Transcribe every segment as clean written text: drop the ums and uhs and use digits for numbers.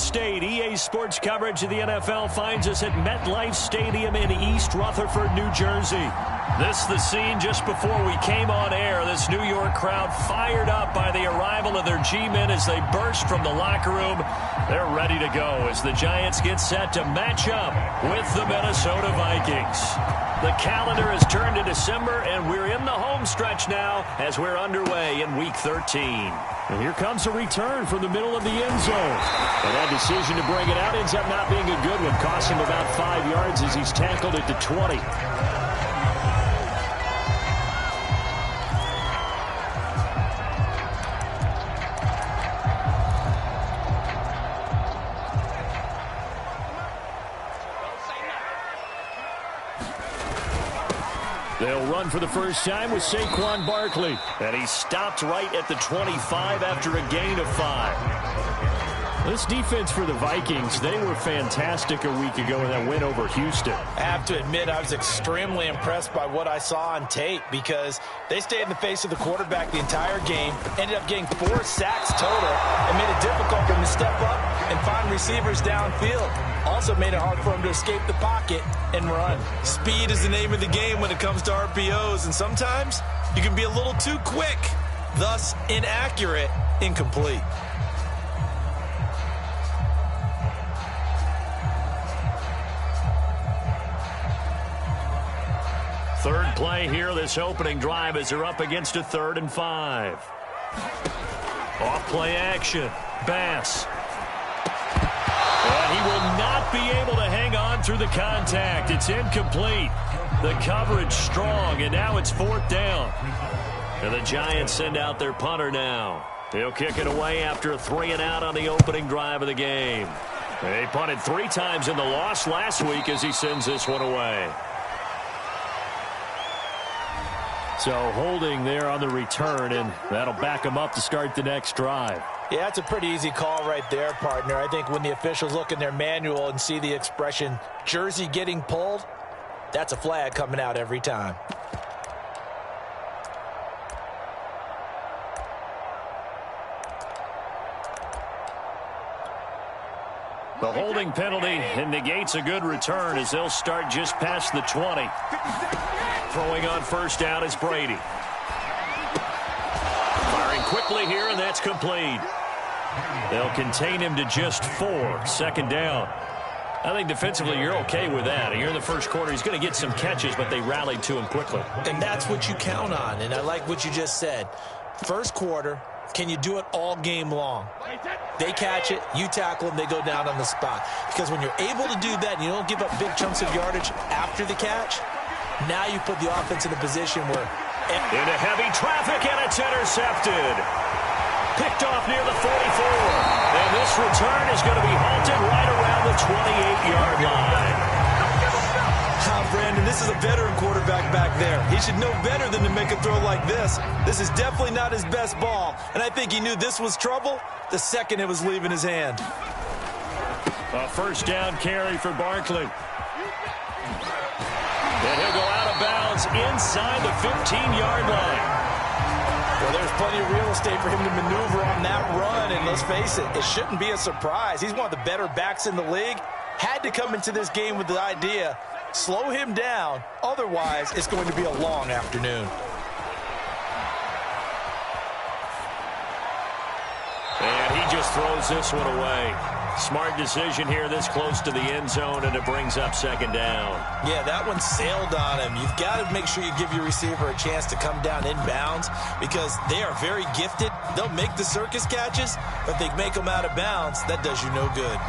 State. EA Sports coverage of the NFL finds us at MetLife Stadium in East Rutherford, New Jersey. This is the scene just before we came on air. This New York crowd fired up by the arrival of their G-men as they burst from the locker room. They're ready to go as the Giants get set to match up with the Minnesota Vikings. The calendar has turned to December, and we're in the home stretch now as we're underway in Week 13. And here comes a return from the middle of the end zone. And that decision to bring it out ends up not being a good one. Cost him about 5 yards as he's tackled at the 20. They'll run for the first time with Saquon Barkley. And he stopped right at the 25 after a gain of 5. This defense for the Vikings, they were fantastic a week ago in that win over Houston. I have to admit, I was extremely impressed by what I saw on tape because they stayed in the face of the quarterback the entire game, ended up getting 4 sacks total, and made it difficult for him to step up and find receivers downfield. Also made it hard for him to escape the pocket and run. Speed is the name of the game when it comes to RPOs, and sometimes you can be a little too quick, thus inaccurate, incomplete. Third play here, this opening drive as they're up against a 3rd and 5. Off play action. Bass. And he will not be able to hang on through the contact. It's incomplete. The coverage strong, and now it's 4th down. And the Giants send out their punter now. He'll kick it away after a 3-and-out on the opening drive of the game. They punted 3 times in the loss last week as he sends this one away. So holding there on the return, and that'll back him up to start the next drive. Yeah, that's a pretty easy call right there, partner. I think when the officials look in their manual and see the expression jersey getting pulled, that's a flag coming out every time. The holding penalty negates a good return as they'll start just past the 20. Throwing on first down is Brady. Firing quickly here, and that's complete. They'll contain him to just 4. 2nd down. I think defensively you're okay with that. Here in the first quarter, he's going to get some catches, but they rallied to him quickly. And that's what you count on, and I like what you just said. First quarter, can you do it all game long? They catch it, you tackle them, they go down on the spot. Because when you're able to do that and you don't give up big chunks of yardage after the catch, now you put the offense in a position where... Into heavy traffic, and it's intercepted. Picked off near the 44. And this return is going to be halted right around the 28-yard line. Brandon, this is a veteran quarterback back there. He should know better than to make a throw like this. This is definitely not his best ball, and I think he knew this was trouble the second it was leaving his hand. A first down carry for Barkley. And he'll go out of bounds inside the 15-yard line. Well, there's plenty of real estate for him to maneuver on that run, and let's face it, it shouldn't be a surprise. He's one of the better backs in the league. Had to come into this game with the idea, slow him down, otherwise it's going to be a long afternoon. And he just throws this one away. Smart decision here this close to the end zone, and it brings up 2nd down. Yeah, that one sailed on him. You've got to make sure you give your receiver a chance to come down inbounds because they are very gifted. They'll make the circus catches, but they make them out of bounds. That does you no good.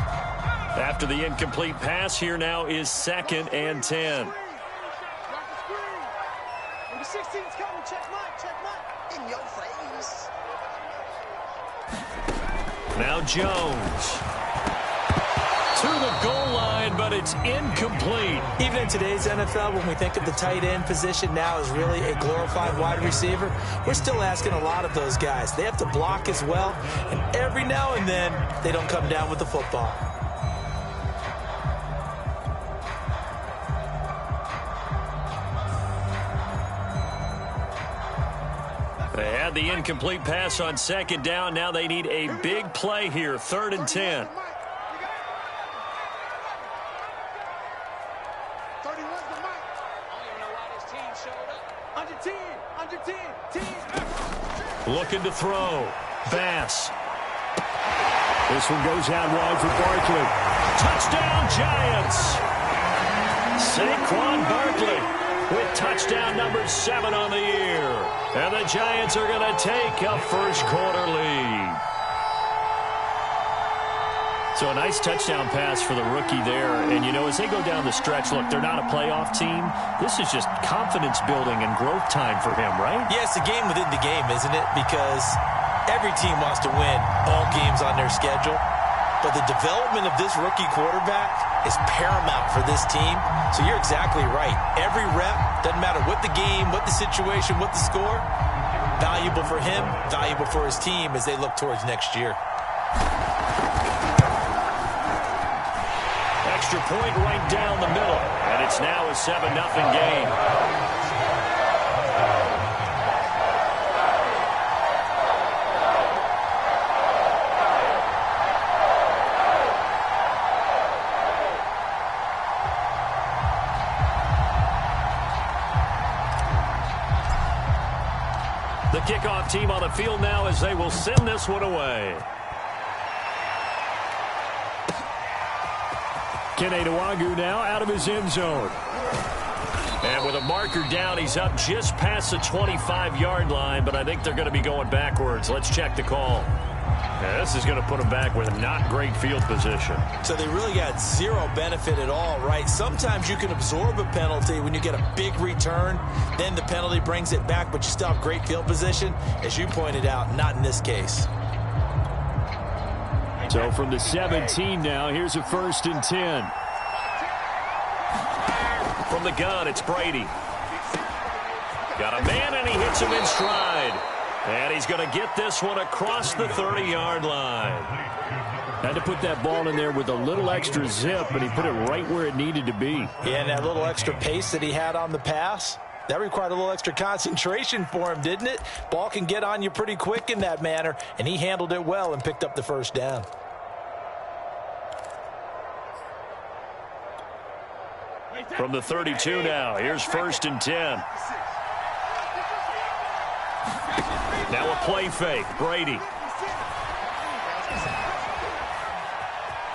After the incomplete pass, here now is 2nd and 10. Number 16's coming. Check Mike. In your face. Now Jones. To the goal line, but it's incomplete. Even in today's NFL, when we think of the tight end position now as really a glorified wide receiver, we're still asking a lot of those guys. They have to block as well, and every now and then, they don't come down with the football. They had the incomplete pass on 2nd down. Now they need a big play here, 3rd and 10. Birdie, where's the mic? I don't even know why this team showed up. Under 10, under 10, team. Looking to throw. Bass. This one goes out wide for Barkley. Touchdown, Giants. Saquon Barkley with touchdown number 7 on the year. And the Giants are going to take a first-quarter lead. So a nice touchdown pass for the rookie there. And, you know, as they go down the stretch, look, they're not a playoff team. This is just confidence building and growth time for him, right? Yeah, it's a game within the game, isn't it? Because every team wants to win all games on their schedule. But the development of this rookie quarterback is paramount for this team. So you're exactly right. Every rep, doesn't matter what the game, what the situation, what the score, valuable for him, valuable for his team as they look towards next year. Extra point right down the middle. And it's now a 7-0 game. The kickoff team on the field now as they will send this one away. Keneduagu now out of his end zone. And with a marker down, he's up just past the 25-yard line, but I think they're going to be going backwards. Let's check the call. Yeah, this is going to put them back with not great field position. So they really got zero benefit at all, right? Sometimes you can absorb a penalty when you get a big return. Then the penalty brings it back, but you still have great field position. As you pointed out, not in this case. So from the 17 now, here's a 1st and 10. From the gun, it's Brady. Got a man, and he hits him in stride. And he's going to get this one across the 30-yard line. Had to put that ball in there with a little extra zip, and he put it right where it needed to be. Yeah, and that little extra pace that he had on the pass, that required a little extra concentration for him, didn't it? Ball can get on you pretty quick in that manner, and he handled it well and picked up the first down. From the 32 now, here's 1st and 10. Now a play fake. Brady.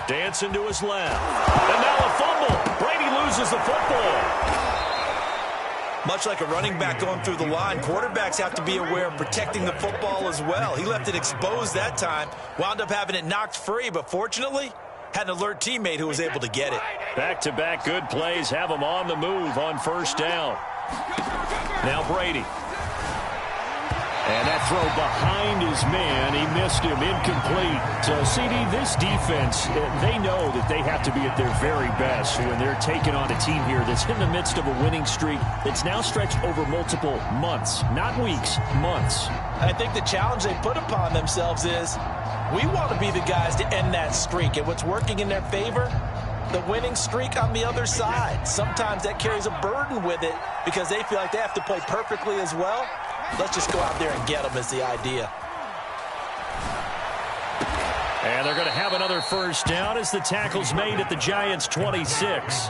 Dancing to his left. And now a fumble. Brady loses the football. Much like a running back going through the line, quarterbacks have to be aware of protecting the football as well. He left it exposed that time, wound up having it knocked free, but fortunately, had an alert teammate who was able to get it. Back-to-back good plays have him on the move on 1st down. Now Brady. And that throw behind his man, he missed him, incomplete. So, CD, this defense, they know that they have to be at their very best when they're taking on a team here that's in the midst of a winning streak that's now stretched over multiple months, not weeks, months. I think the challenge they put upon themselves is we want to be the guys to end that streak. And what's working in their favor? The winning streak on the other side. Sometimes that carries a burden with it because they feel like they have to play perfectly as well. Let's just go out there and get them is the idea. And they're going to have another 1st down as the tackle's made at the Giants' 26.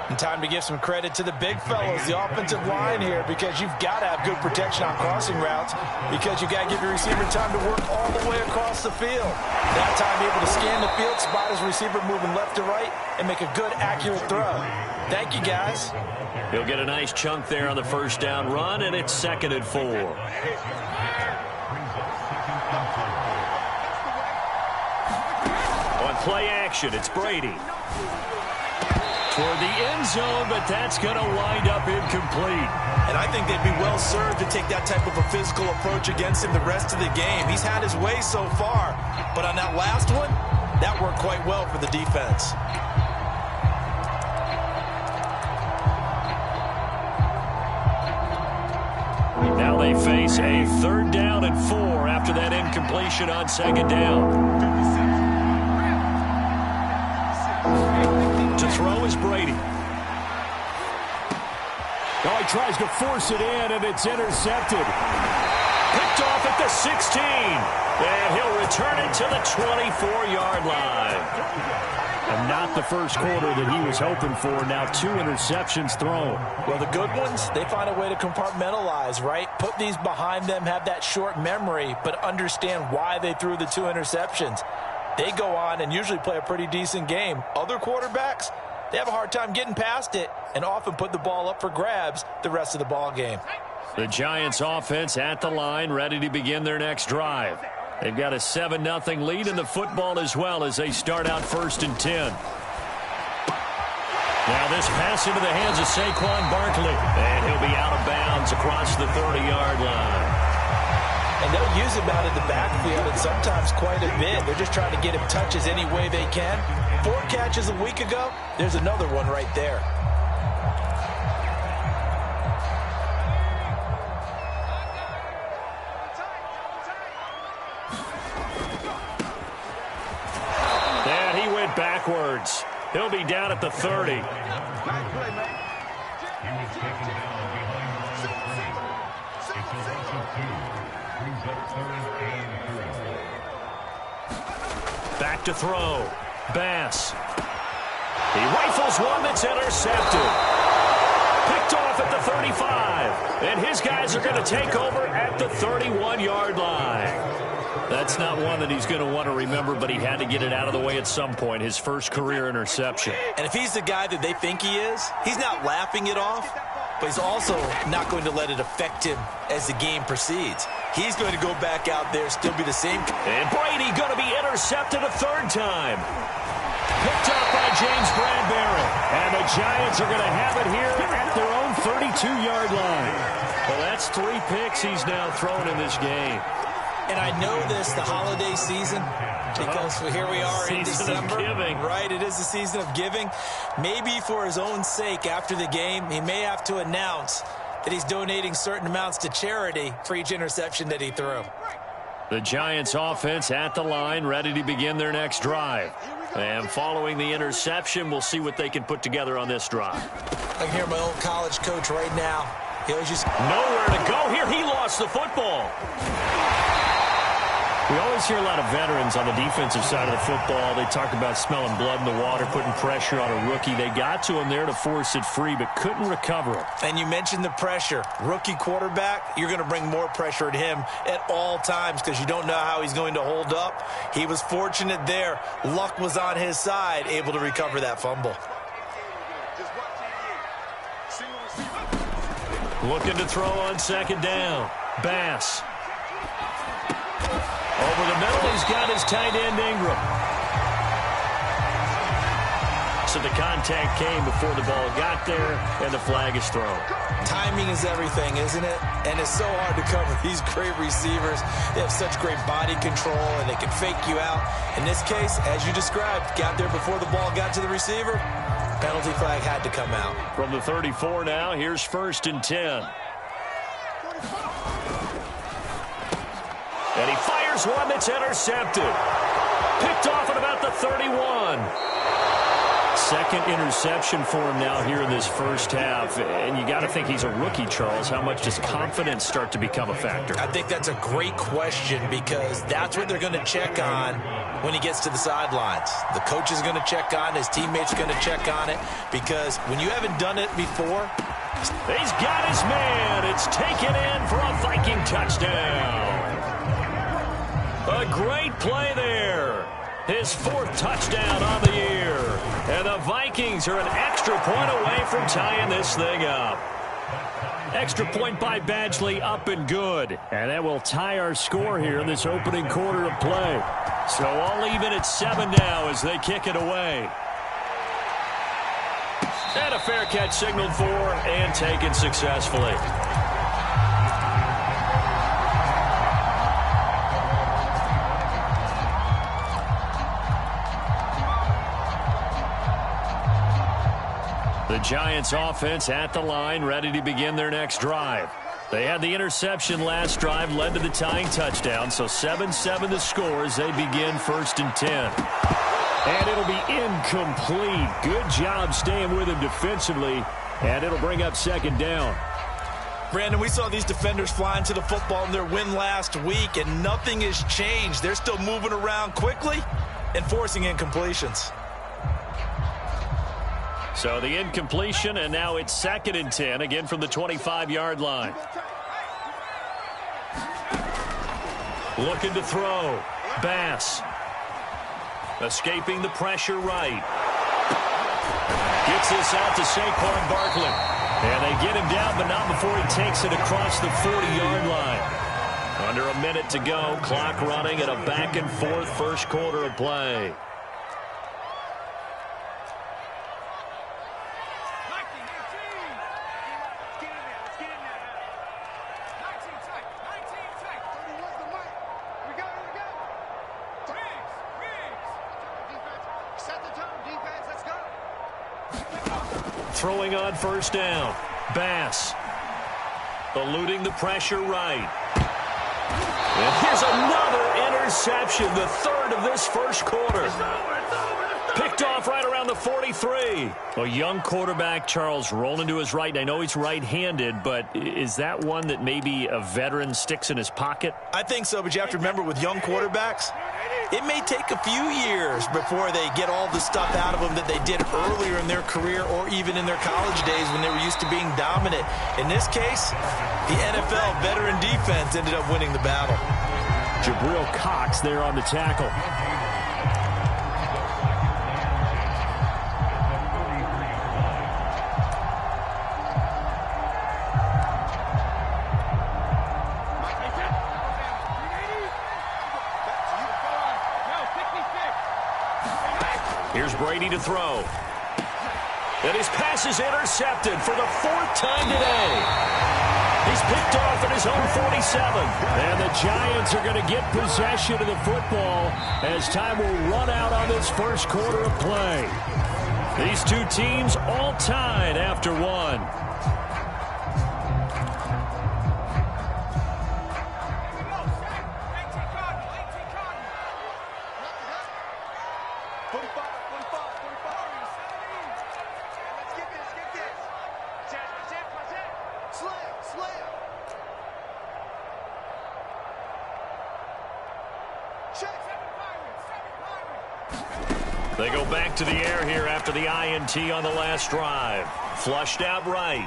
And time to give some credit to the big fellows, the offensive line here, because you've got to have good protection on crossing routes because you've got to give your receiver time to work all the way across the field. That time, be able to scan the field, spot his receiver moving left to right, and make a good, accurate throw. Thank you, guys. He'll get a nice chunk there on the 1st down run, and it's 2nd and 4. On play action, it's Brady. Toward the end zone, but that's going to wind up incomplete. And I think they'd be well served to take that type of a physical approach against him the rest of the game. He's had his way so far, but on that last one, that worked quite well for the defense. Now they face a 3rd down and 4 after that incompletion on 2nd down. To throw is Brady. Now he tries to force it in, and it's intercepted. Picked off at the 16. And he'll return it to the 24-yard line. And not the first quarter that he was hoping for. Now 2 interceptions thrown. Well, the good ones, they find a way to compartmentalize, right? Put these behind them, have that short memory, but understand why they threw the 2 interceptions. They go on and usually play a pretty decent game. Other quarterbacks, they have a hard time getting past it and often put the ball up for grabs the rest of the ball game. The Giants offense at the line, ready to begin their next drive. They've got a 7-0 lead in the football as well as they start out 1st and 10. Now this pass into the hands of Saquon Barkley. And he'll be out of bounds across the 30-yard line. And they'll use him out in the backfield and sometimes quite a bit. They're just trying to get him touches any way they can. 4 catches a week ago. There's another one right there. And he went backwards. He'll be down at the 30. Back to throw. Bass. He rifles one that's intercepted. Picked off at the 35. And his guys are going to take over at the 31-yard line. That's not one that he's going to want to remember, but he had to get it out of the way at some point. His first career interception. And if he's the guy that they think he is, he's not laughing it off, but he's also not going to let it affect him as the game proceeds. He's going to go back out there, still be the same. And Brady going to be intercepted a 3rd time. Picked up by James Bradbury. And the Giants are going to have it here at their own 32-yard line. Well, that's 3 picks he's now thrown in this game. And I know this, the holiday season, because here we are in December. Right, it is the season of giving. Maybe for his own sake after the game, he may have to announce that he's donating certain amounts to charity for each interception that he threw. The Giants offense at the line, ready to begin their next drive. And following the interception, we'll see what they can put together on this drive. I can hear my old college coach right now. He always just nowhere to go here. He lost the football. We always hear a lot of veterans on the defensive side of the football. They talk about smelling blood in the water, putting pressure on a rookie. They got to him there to force it free, but couldn't recover it. And you mentioned the pressure. Rookie quarterback, you're going to bring more pressure at him at all times because you don't know how he's going to hold up. He was fortunate there. Luck was on his side, able to recover that fumble. Looking to throw on 2nd down. Bass. Over the middle, he's got his tight end, Ingram. So the contact came before the ball got there, and the flag is thrown. Timing is everything, isn't it? And it's so hard to cover these great receivers. They have such great body control, and they can fake you out. In this case, as you described, got there before the ball got to the receiver. Penalty flag had to come out. From the 34 now, here's 1st and 10. And he fires one that's intercepted. Picked off at about the 31. 2nd interception for him now here in this first half. And you got to think he's a rookie, Charles. How much does confidence start to become a factor? I think that's a great question because that's what they're going to check on when he gets to the sidelines. The coach is going to check on, his teammates are going to check on it because when you haven't done it before. He's got his man. It's taken in for a Viking touchdown. A great play there. His 4th touchdown on the year. And the Vikings are an extra point away from tying this thing up. Extra point by Badgley, up and good. And that will tie our score here in this opening quarter of play. So all even at 7 now as they kick it away. And a fair catch signaled for and taken successfully. The Giants offense at the line, ready to begin their next drive. They had the interception last drive, led to the tying touchdown, so 7-7 the score as they begin 1st and 10. And it'll be incomplete. Good job staying with him defensively, and it'll bring up 2nd down. Brandon, we saw these defenders flying to the football in their win last week, and nothing has changed. They're still moving around quickly and forcing incompletions. So the incompletion, and now it's 2nd and 10, again from the 25-yard line. Looking to throw. Bass. Escaping the pressure right. Gets this out to Saquon Barkley. And they get him down, but not before he takes it across the 40-yard line. Under a minute to go. Clock running at a back-and-forth first quarter of play. Throwing on first down. Bass. Eluding the pressure right. And here's another interception, the 3rd of this first quarter. Picked off right around the 43. A young quarterback, Charles, rolling to his right. I know he's right-handed, but is that one that maybe a veteran sticks in his pocket? I think so, but you have to remember with young quarterbacks, it may take a few years before they get all the stuff out of them that they did earlier in their career or even in their college days when they were used to being dominant. In this case, the NFL veteran defense ended up winning the battle. Jabril Cox there on the tackle. Here's Brady to throw. And his pass is intercepted for the 4th time today. He's picked off at his own 47. And the Giants are going to get possession of the football as time will run out on this first quarter of play. These two teams all tied after one. They go back to the air here after the INT on the last drive. Flushed out right.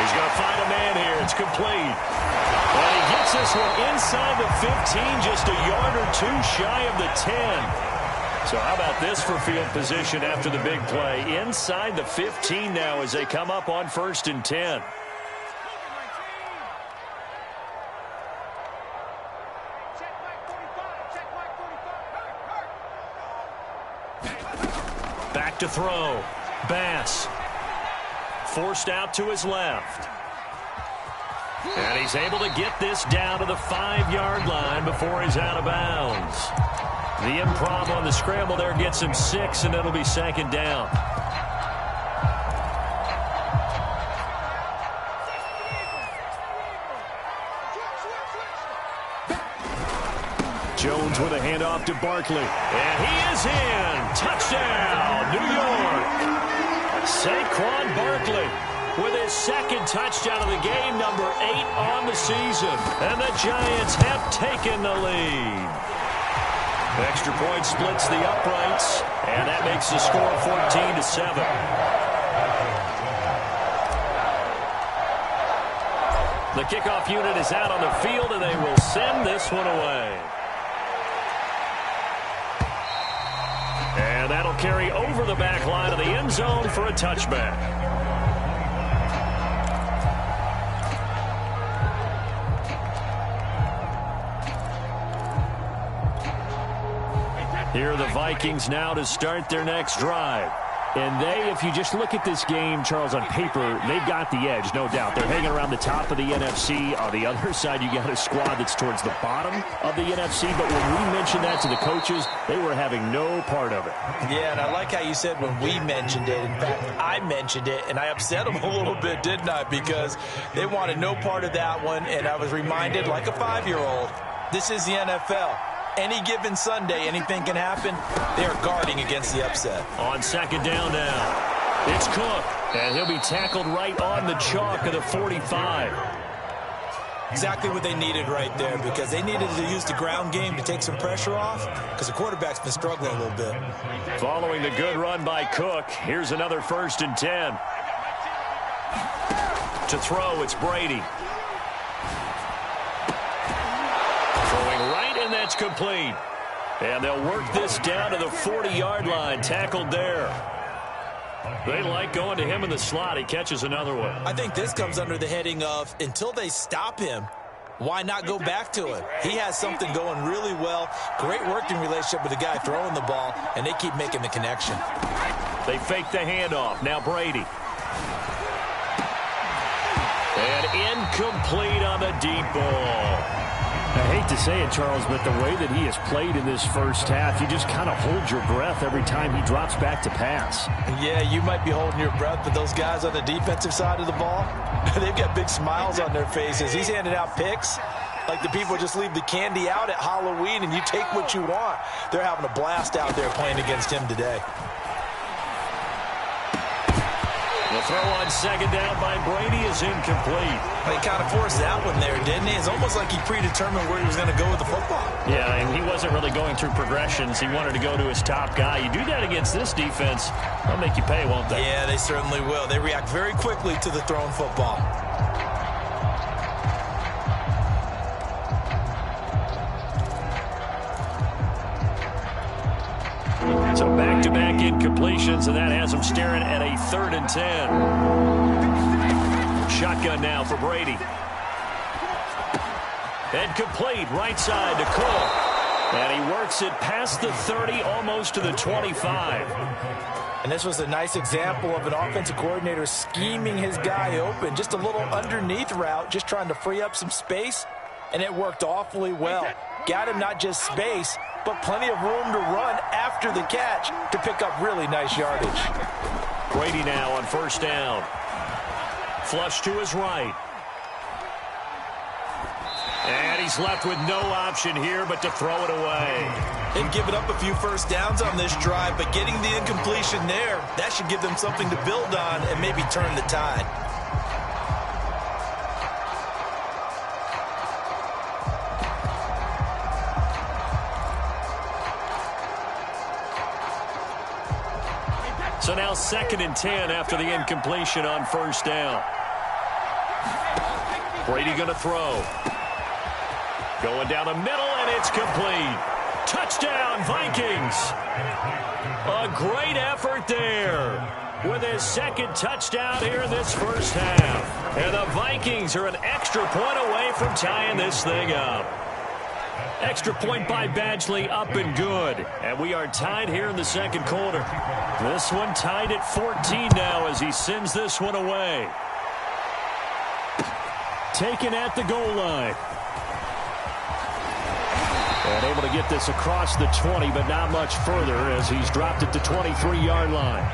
He's going to find a man here. It's complete. And he gets this one inside the 15, just a yard or two shy of the 10. So how about this for field position after the big play? Inside the 15 now as they come up on 1st and 10. Back to throw. Bass. Forced out to his left. And he's able to get this down to the 5-yard line before he's out of bounds. The improv on the scramble there gets him 6, and it'll be 2nd down. Jones with a handoff to Barkley. And he is in. Touchdown, New York. Saquon Barkley with his 2nd touchdown of the game, number 8 on the season. And the Giants have taken the lead. Extra point splits the uprights, and that makes the score 14-7. The kickoff unit is out on the field, and they will send this one away. And that'll carry over the back line of the end zone for a touchback. Here are the Vikings now to start their next drive. And they, if you just look at this game, Charles, on paper, they've got the edge, no doubt. They're hanging around the top of the NFC. On the other side, you got a squad that's towards the bottom of the NFC. But when we mentioned that to the coaches, they were having no part of it. Yeah, and I like how you said when we mentioned it. In fact, I mentioned it, and I upset them a little bit, didn't I? Because they wanted no part of that one, and I was reminded, like a 5-year-old, this is the NFL. Any given Sunday, anything can happen. They are guarding against the upset. On 2nd down now, it's Cook, and he'll be tackled right on the chalk of the 45. Exactly what they needed right there, because they needed to use the ground game to take some pressure off, because the quarterback's been struggling a little bit. Following the good run by Cook, here's another 1st and 10. To throw, it's Brady. Throwing right, and that's complete. And they'll work this down to the 40-yard line, tackled there. They like going to him in the slot. He catches another one. I think this comes under the heading of, until they stop him, why not go back to him? He has something going really well. Great working relationship with the guy throwing the ball, and they keep making the connection. They fake the handoff. Now Brady. And incomplete on the deep ball. I hate to say it, Charles, but the way that he has played in this first half, you just kind of hold your breath every time he drops back to pass. Yeah, you might be holding your breath, but those guys on the defensive side of the ball, they've got big smiles on their faces. He's handing out picks like the people just leave the candy out at Halloween and you take what you want. They're having a blast out there playing against him today. The throw on 2nd down by Brady is incomplete. He kind of forced that one there, didn't he? It's almost like he predetermined where he was going to go with the football. Yeah, and he wasn't really going through progressions. He wanted to go to his top guy. You do that against this defense, they'll make you pay, won't they? Yeah, they certainly will. They react very quickly to the thrown football. So back-to-back incompletions, and that has him staring at a 3rd and 10. Shotgun now for Brady. And complete, right side to Cook. And he works it past the 30, almost to the 25. And this was a nice example of an offensive coordinator scheming his guy open. Just a little underneath route, just trying to free up some space. And it worked awfully well. Got him not just space, but plenty of room to run after the catch to pick up really nice yardage. Brady now on 1st down. Flush to his right. And he's left with no option here but to throw it away. They've given up a few 1st downs on this drive, but getting the incompletion there, that should give them something to build on and maybe turn the tide. So now 2nd and 10 after the incompletion on 1st down. Brady going to throw. Going down the middle, and it's complete. Touchdown, Vikings. A great effort there with his 2nd touchdown here in this first half. And the Vikings are an extra point away from tying this thing up. Extra point by Badgley, up and good. And we are tied here in the 2nd quarter. This one tied at 14 now as he sends this one away. Taken at the goal line. And able to get this across the 20, but not much further as he's dropped it to 23-yard line.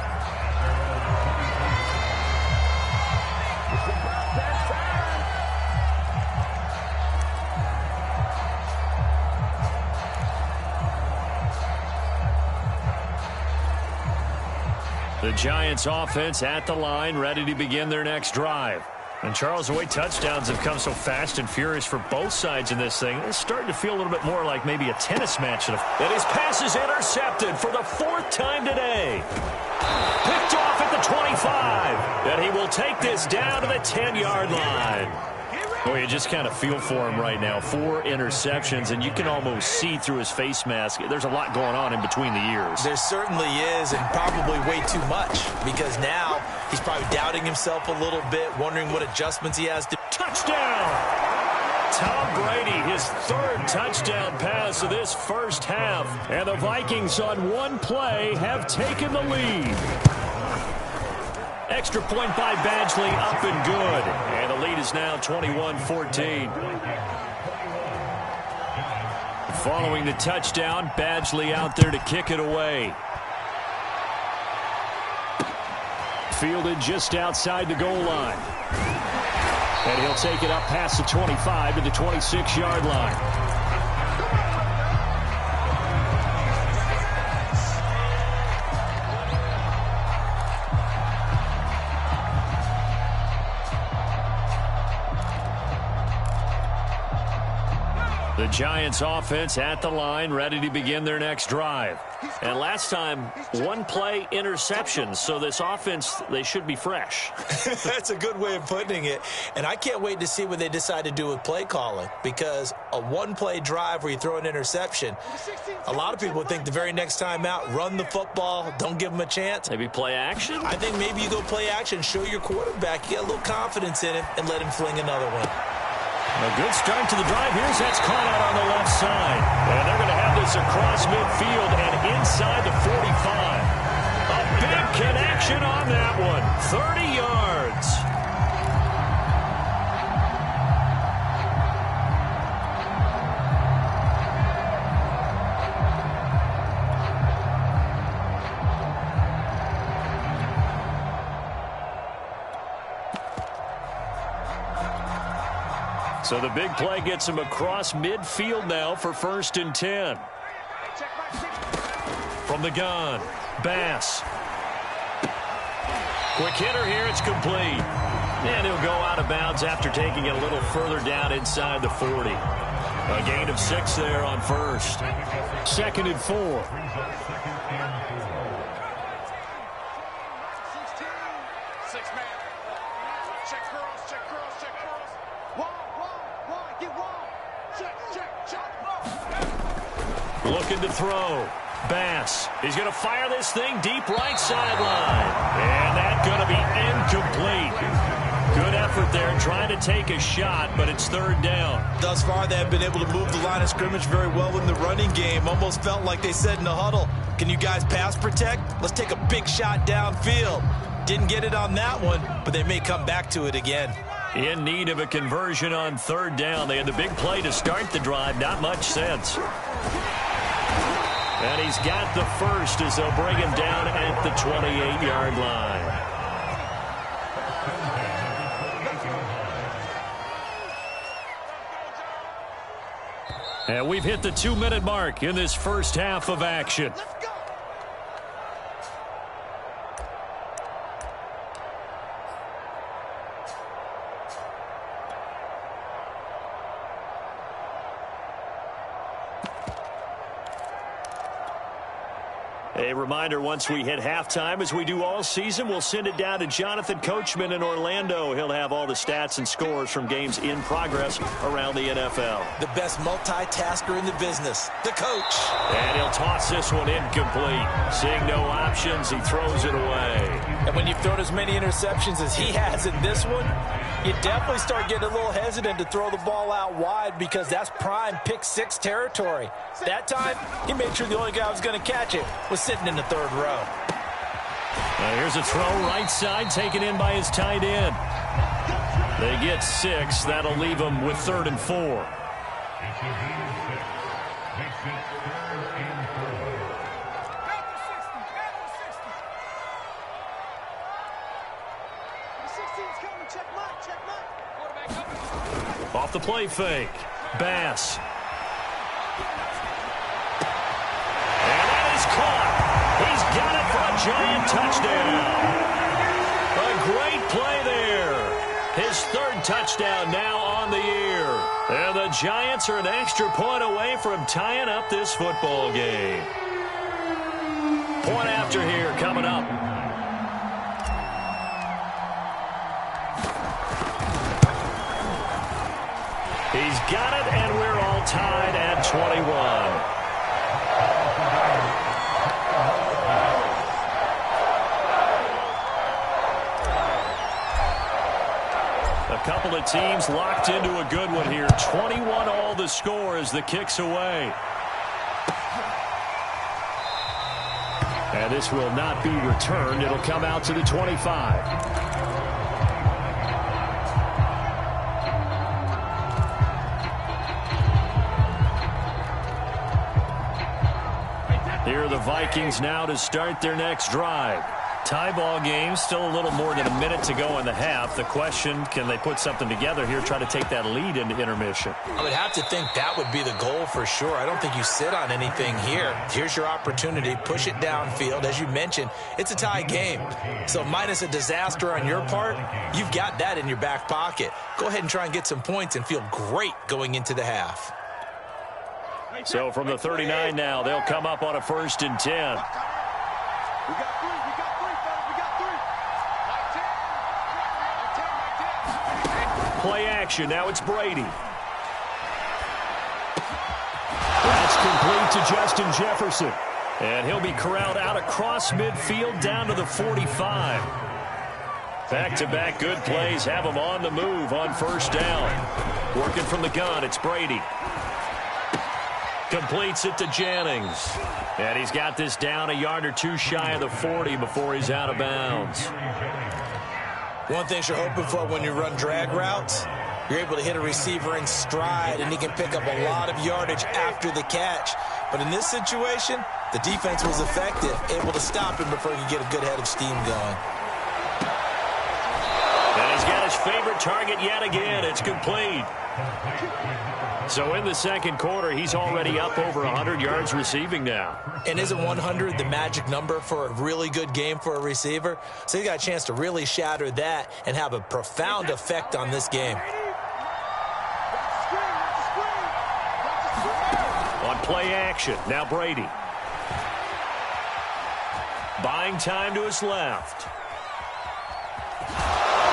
The Giants offense at the line, ready to begin their next drive. And Charles, the way touchdowns have come so fast and furious for both sides in this thing, it's starting to feel a little bit more like maybe a tennis match. And his pass is intercepted for the 4th time today. Picked off at the 25. And he will take this down to the 10-yard line. Boy, you just kind of feel for him right now. 4 interceptions, and you can almost see through his face mask. There's a lot going on in between the ears. There certainly is, and probably way too much, because now he's probably doubting himself a little bit, wondering what adjustments he has to. Touchdown! Tom Brady, his 3rd touchdown pass of this first half. And the Vikings on one play have taken the lead. Extra point by Badgley, up and good. And the lead is now 21-14. Following the touchdown, Badgley out there to kick it away. Fielded just outside the goal line. And he'll take it up past the 25 to the 26-yard line. The Giants offense at the line, ready to begin their next drive. And last time, one play interception, so this offense, they should be fresh. That's a good way of putting it. And I can't wait to see what they decide to do with play calling, because a one-play drive where you throw an interception, a lot of people think the very next time out, run the football, don't give them a chance. Maybe play action? I think maybe you go play action, show your quarterback, you get a little confidence in him, and let him fling another one. A good start to the drive. Here's that's caught out on the left side. And they're going to have this across midfield and inside the 45. A big connection on that one. 30 yards. So the big play gets him across midfield now for 1st and 10. From the gun, Bass. Quick hitter here, it's complete. And he'll go out of bounds after taking it a little further down inside the 40. A gain of 6 there on 1st. 2nd and 4. Looking to throw. Bass. He's going to fire this thing deep right sideline. And that's going to be incomplete. Good effort there trying to take a shot, but it's 3rd down. Thus far, they have been able to move the line of scrimmage very well in the running game. Almost felt like they said in the huddle, can you guys pass protect? Let's take a big shot downfield. Didn't get it on that one, but they may come back to it again. In need of a conversion on 3rd down. They had the big play to start the drive. Not much sense. And he's got the first as they'll bring him down at the 28-yard line. And we've hit the 2-minute mark in this first half of action. A reminder, once we hit halftime, as we do all season, we'll send it down to Jonathan Coachman in Orlando. He'll have all the stats and scores from games in progress around the NFL. The best multitasker in the business, the coach. And he'll toss this one incomplete. Seeing no options, he throws it away. And when you've thrown as many interceptions as he has in this one, you definitely start getting a little hesitant to throw the ball out wide, because that's prime pick 6 territory. That time, he made sure the only guy who was going to catch it was sitting in the 3rd row. Here's a throw right side taken in by his tight end. They get 6. That'll leave them with 3rd and 4. Off the play fake. Bass. And that is caught. He's got it for a giant touchdown. A great play there. His 3rd touchdown now on the year. And the Giants are an extra point away from tying up this football game. Point after here coming up. He's got it, and we're all tied at 21. A couple of teams locked into a good one here. 21 all the score as the kick's away. And this will not be returned. It'll come out to the 25. Here are the Vikings now to start their next drive. Tie ball game, still a little more than a minute to go in the half. The question, can they put something together here, try to take that lead into intermission? I would have to think that would be the goal for sure. I don't think you sit on anything here. Here's your opportunity. Push it downfield. As you mentioned, it's a tie game. So minus a disaster on your part, you've got that in your back pocket. Go ahead and try and get some points and feel great going into the half. So from the 39 now, they'll come up on a 1st and 10. We got three, fellas. We got three. Like 10. Play action. Now it's Brady. That's complete to Justin Jefferson. And he'll be corralled out across midfield down to the 45. Back-to-back good plays have him on the move on 1st down. Working from the gun, it's Brady. Completes it to Jennings. And he's got this down a yard or two shy of the 40 before he's out of bounds. One thing you're hoping for when you run drag routes, you're able to hit a receiver in stride, and he can pick up a lot of yardage after the catch. But in this situation, the defense was effective, able to stop him before he could get a good head of steam going. And he's got his favorite target yet again. It's complete. So in the 2nd quarter, he's already up over 100 yards receiving now. And isn't 100 the magic number for a really good game for a receiver? So he got a chance to really shatter that and have a profound effect on this game. On play action, now Brady. Buying time to his left.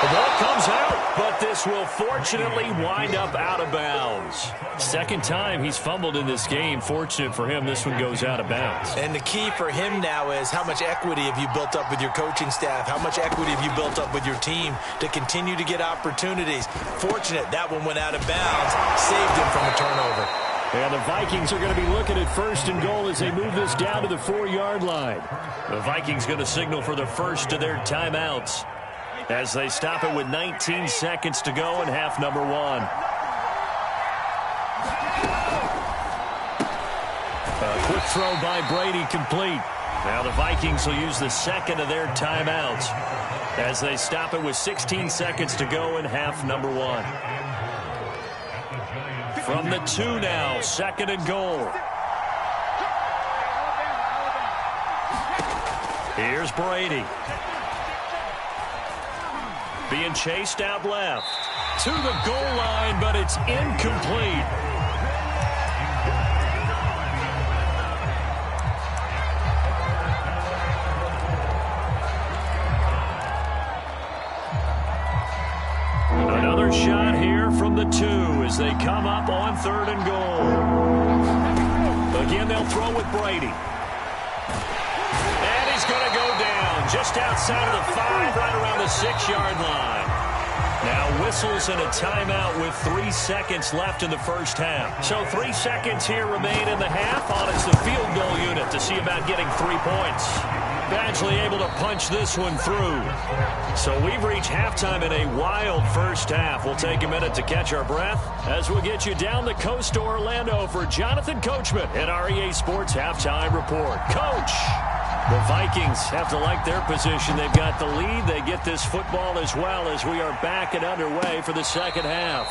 The ball comes out, but this will fortunately wind up out of bounds. 2nd time he's fumbled in this game. Fortunate for him, this one goes out of bounds. And the key for him now is how much equity have you built up with your coaching staff? How much equity have you built up with your team to continue to get opportunities? Fortunate that one went out of bounds, saved him from a turnover. And the Vikings are going to be looking at 1st and goal as they move this down to the 4-yard line. The Vikings going to signal for the first of their timeouts as they stop it with 19 seconds to go in half number 1. A quick throw by Brady complete. Now the Vikings will use the 2nd of their timeouts as they stop it with 16 seconds to go in half number 1. From the 2 now, 2nd and goal. Here's Brady. Being chased out left. To the goal line, but it's incomplete. Another shot here from the 2 as they come up on 3rd and goal. Again, they'll throw with Brady. And he's going to go down just outside of the 5, right around the 6-yard line. Now whistles and a timeout with 3 seconds left in the 1st half. So 3 seconds here remain in the half. On it's the field goal unit to see about getting 3 points. Badgley able to punch this one through. So we've reached halftime in a wild 1st half. We'll take a minute to catch our breath as we'll get you down the coast to Orlando for Jonathan Coachman at our EA Sports Halftime Report. Coach, the Vikings have to like their position. They've got the lead. They get this football as well as we are back and underway for the 2nd half.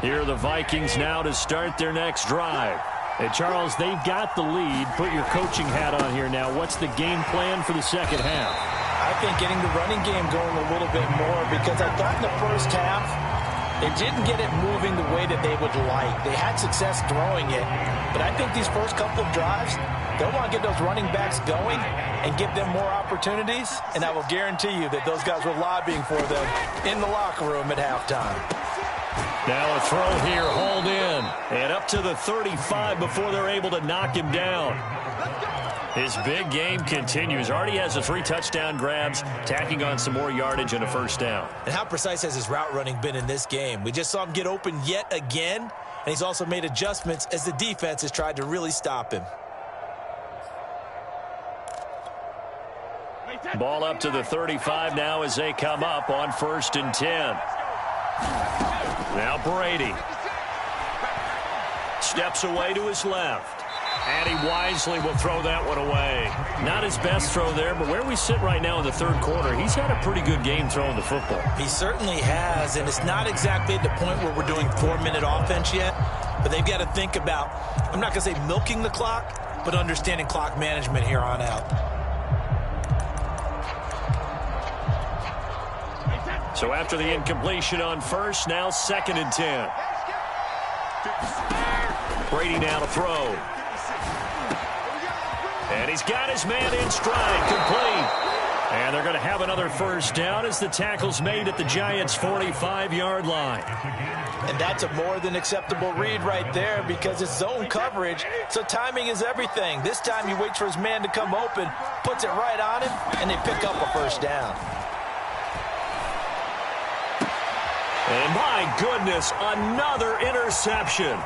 Here are the Vikings now to start their next drive. Hey, Charles, they've got the lead. Put your coaching hat on here now. What's the game plan for the 2nd half? I think getting the running game going a little bit more, because I thought in the 1st half they didn't get it moving the way that they would like. They had success throwing it, but I think these first couple of drives, they'll want to get those running backs going and give them more opportunities, and I will guarantee you that those guys were lobbying for them in the locker room at halftime. Now a throw here, hauled in, and up to the 35 before they're able to knock him down. His big game continues. Already has the 3 touchdown grabs, tacking on some more yardage and a 1st down. And how precise has his route running been in this game? We just saw him get open yet again, and he's also made adjustments as the defense has tried to really stop him. Ball up to the 35 now as they come up on 1st and 10. Now Brady steps away to his left. And he wisely will throw that one away. Not his best throw there, but where we sit right now in the third quarter, he's had a pretty good game throwing the football. He certainly has, and it's not exactly at the point where we're doing 4-minute offense yet, but they've got to think about, I'm not going to say milking the clock, but understanding clock management here on out. So after the incompletion on first, now 2nd and 10. Brady now to throw. And he's got his man in stride, complete. And they're going to have another first down as the tackle's made at the Giants' 45-yard line. And that's a more than acceptable read right there because it's zone coverage, so timing is everything. This time he waits for his man to come open, puts it right on him, and they pick up a first down. And my goodness, another interception.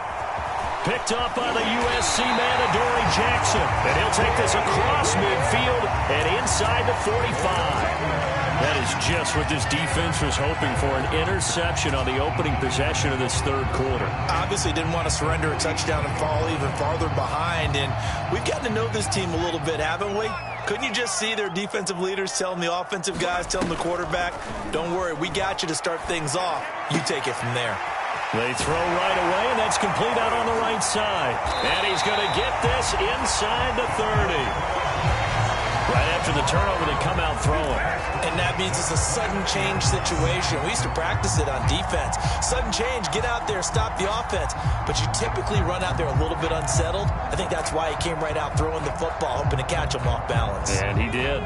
Picked up by the USC man, Adoree Jackson. And he'll take this across midfield and inside the 45. That is just what this defense was hoping for, an interception on the opening possession of this third quarter. Obviously didn't want to surrender a touchdown and fall even farther behind. And we've gotten to know this team a little bit, haven't we? Couldn't you just see their defensive leaders telling the offensive guys, telling the quarterback, don't worry, we got you to start things off. You take it from there. They throw right away, and that's complete out on the right side. And he's going to get this inside the 30. Right after the turnover, they come out throwing. And that means it's a sudden change situation. We used to practice it on defense. Sudden change, get out there, stop the offense. But you typically run out there a little bit unsettled. I think that's why he came right out throwing the football, hoping to catch him off balance. And he did.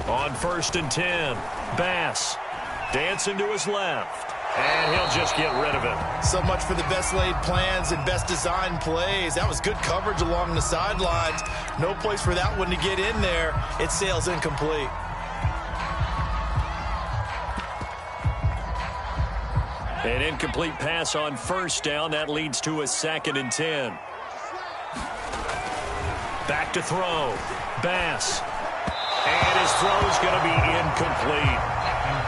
On 1st and 10, Bass dancing to his left, and he'll just get rid of it. So much for the best laid plans and best designed plays. That was good coverage along the sidelines. No place for that one to get in there. It sails incomplete. An incomplete pass on 1st down. That leads to a 2nd and 10. Back to throw. Bass. And his throw is going to be incomplete.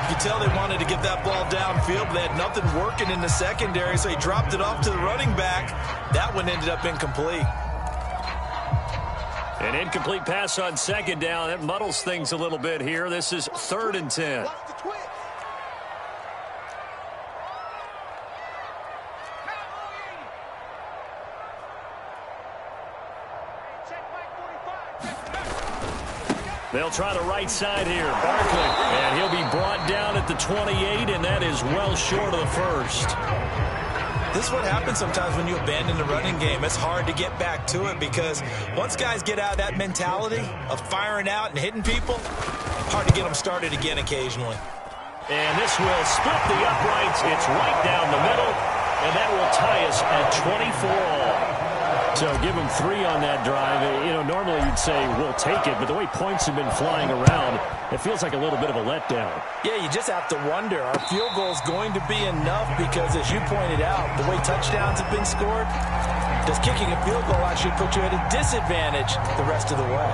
You can tell they wanted to get that ball downfield, but they had nothing working in the secondary, so he dropped it off to the running back. That one ended up incomplete. An incomplete pass on 2nd down. That muddles things a little bit here. This is 3rd and 10. They'll try the right side here. Barkley. And he'll be brought down at the 28, and that is well short of the first. This is what happens sometimes when you abandon the running game. It's hard to get back to it because once guys get out of that mentality of firing out and hitting people, hard to get them started again occasionally. And this will split the uprights. It's right down the middle, and that will tie us at 24 all. So give them 3 on that drive. You know, normally you'd say we'll take it, but the way points have been flying around, it feels like a little bit of a letdown. Yeah, you just have to wonder, are field goals going to be enough? Because as you pointed out, the way touchdowns have been scored, does kicking a field goal actually put you at a disadvantage the rest of the way?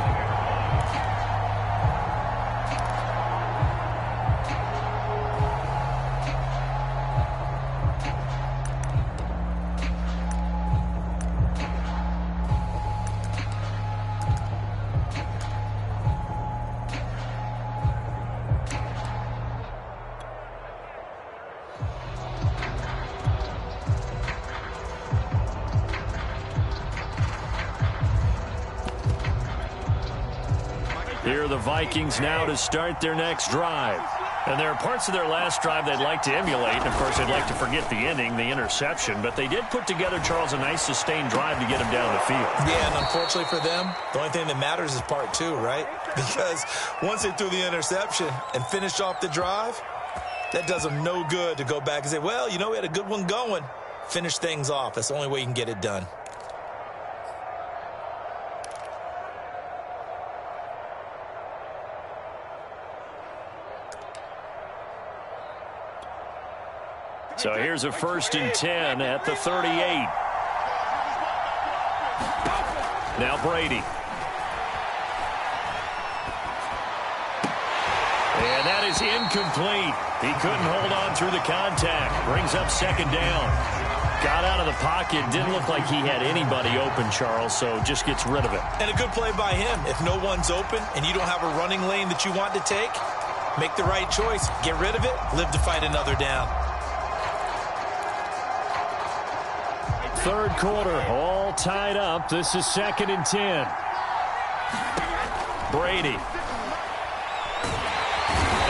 Here are the Vikings now to start their next drive. And there are parts of their last drive they'd like to emulate. And, of course, they'd like to forget the ending, the interception. But they did put together, Charles, a nice sustained drive to get them down the field. Yeah, and unfortunately for them, the only thing that matters is part 2, right? Because once they threw the interception and finished off the drive, that does them no good to go back and say, well, you know, we had a good one going. Finish things off. That's the only way you can get it done. So here's a 1st and 10 at the 38. Now Brady. And that is incomplete. He couldn't hold on through the contact. Brings up 2nd down. Got out of the pocket. Didn't look like he had anybody open, Charles, so just gets rid of it. And a good play by him. If no one's open and you don't have a running lane that you want to take, make the right choice. Get rid of it. Live to fight another down. 3rd quarter, all tied up. This is 2nd and 10. Brady.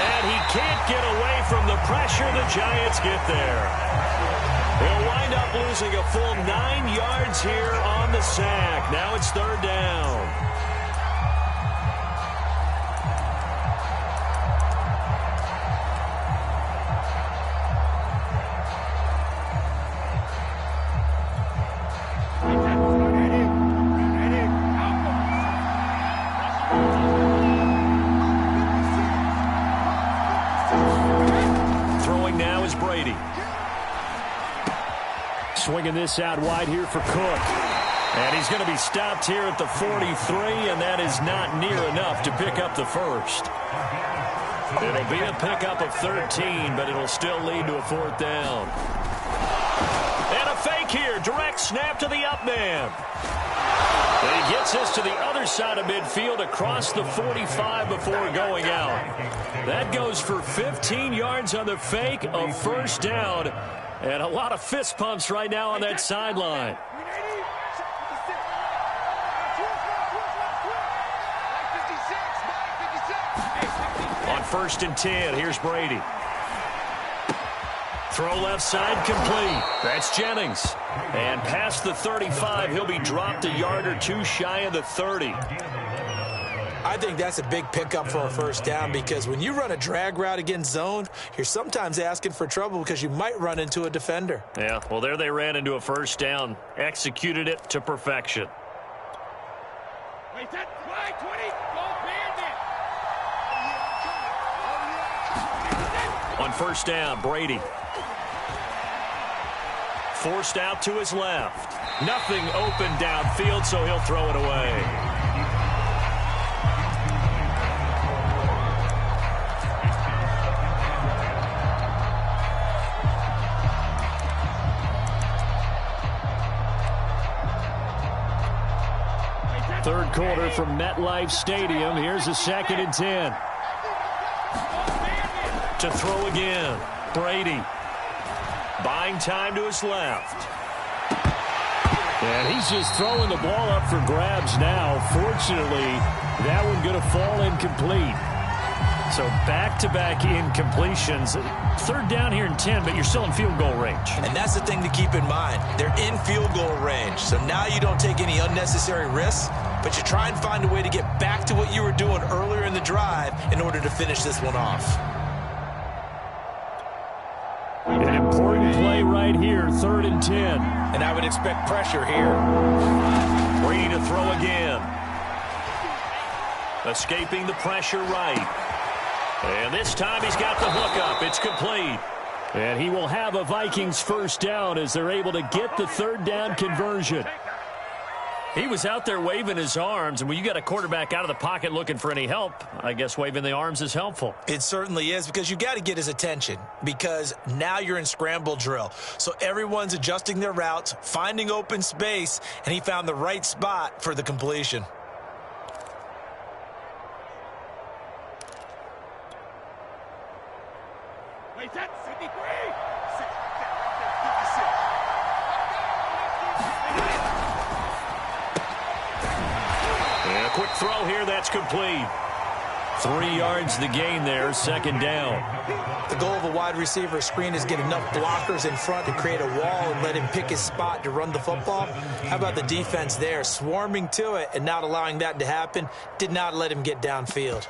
And he can't get away from the pressure. The Giants get there. They'll wind up losing a full 9 yards here on the sack. Now it's 3rd down. Swinging this out wide here for Cook. And he's going to be stopped here at the 43, and that is not near enough to pick up the 1st. It'll be a pickup of 13, but it'll still lead to a 4th down. And a fake here. Direct snap to the up man. And he gets this to the other side of midfield across the 45 before going out. That goes for 15 yards on the fake, a 1st down. And a lot of fist pumps right now on that sideline. On 1st and 10, here's Brady. Throw left side complete. That's Jennings. And past the 35, he'll be dropped a yard or 2 shy of the 30. I think that's a big pickup for a 1st down because when you run a drag route against zone, you're sometimes asking for trouble because you might run into a defender. Yeah, well, there they ran into a 1st down. Executed it to perfection. Wait, that's flag 20. Go Bandit. On 1st down, Brady. Forced out to his left. Nothing open downfield, so he'll throw it away. Third quarter from MetLife Stadium. Here's a 2nd and 10. To throw again. Brady. Buying time to his left. And he's just throwing the ball up for grabs now. Fortunately, that one going to fall incomplete. So back-to-back incompletions. 3rd down here and 10, but you're still in field goal range. And that's the thing to keep in mind. They're in field goal range. So now you don't take any unnecessary risks, but you try and find a way to get back to what you were doing earlier in the drive in order to finish this one off. An important play right here, 3rd and 10. And I would expect pressure here. Brady to throw again. Escaping the pressure right. And this time he's got the hook up. It's complete. And he will have a Vikings 1st down as they're able to get the 3rd down conversion. He was out there waving his arms, and when you got a quarterback out of the pocket looking for any help, I guess waving the arms is helpful. It certainly is, because you got to get his attention, because now you're in scramble drill. So everyone's adjusting their routes, finding open space, and he found the right spot for the completion. Wait, that's 53. And a quick throw here, that's complete. 3 yards the gain there, 2nd down. The goal of a wide receiver screen is get enough blockers in front to create a wall and let him pick his spot to run the football. How about the defense there, swarming to it and not allowing that to happen? Did not let him get downfield.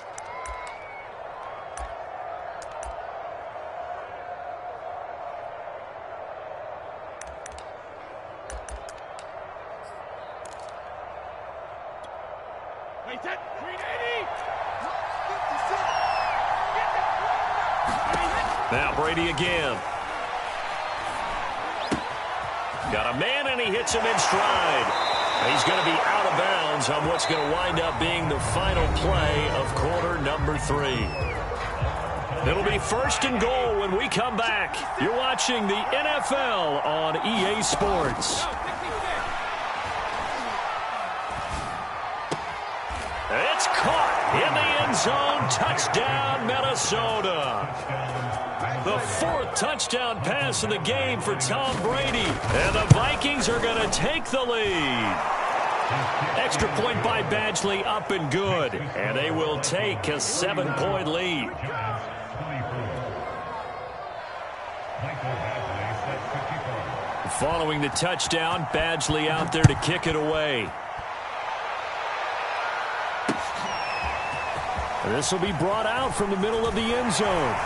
Now Brady again. Got a man, and he hits him in stride. He's going to be out of bounds on what's going to wind up being the final play of quarter number 3. It'll be 1st and goal when we come back. You're watching the NFL on EA Sports. It's caught in the end zone. Touchdown, Minnesota. The 4th touchdown pass of the game for Tom Brady. And the Vikings are going to take the lead. Extra point by Badgley, up and good. And they will take a 7-point lead. Following the touchdown, Badgley out there to kick it away. This will be brought out from the middle of the end zone.